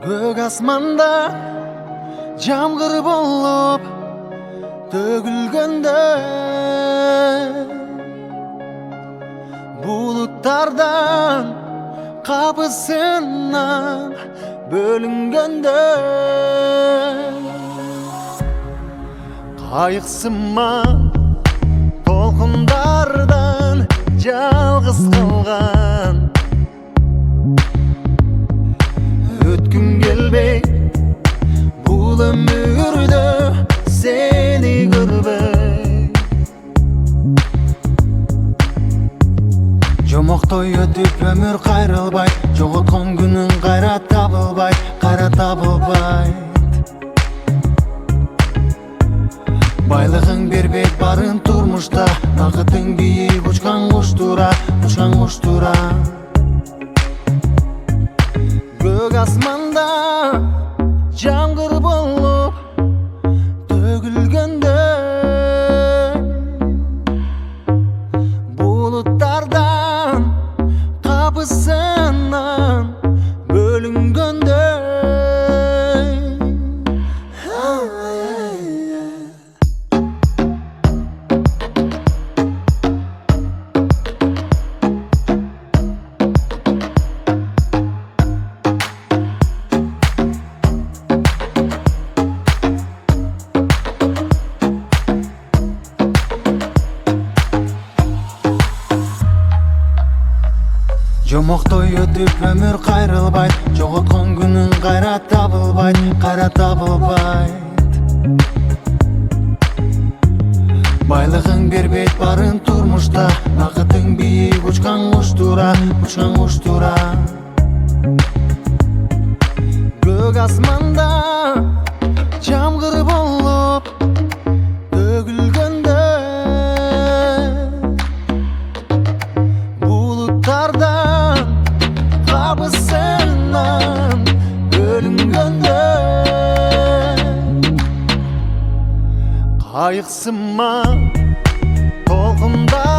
Göк asmanda jamgır bolup tөгülgende, bulutlardan kapısından bölüngende, kayıksınma толкундардан жалгыз калган, өткүм келбей бул өмүрдө сени көрбөй. Жомоктой өтүп өмүр кайрылбай, жоготкон күнүң кайра табылбайт. Байлыгың бербейт барын турмушта, бакытың бийик учкан куштура. Көк асманда жамгыр болуп төгүлгөндө, булуттардан капысынан бөлүнгөндө, жомоктой өтүп өмүр кайрылбайт, жоготкон күнүң кайра табылбайт. Байлыгың бербейт барын турмушта, бакытың бийик учкан куштура. Көк асманда жамгыр болуп төгүлгөндө, булуттардан капысынан бөлүнгөндө, кайыксынма толкунда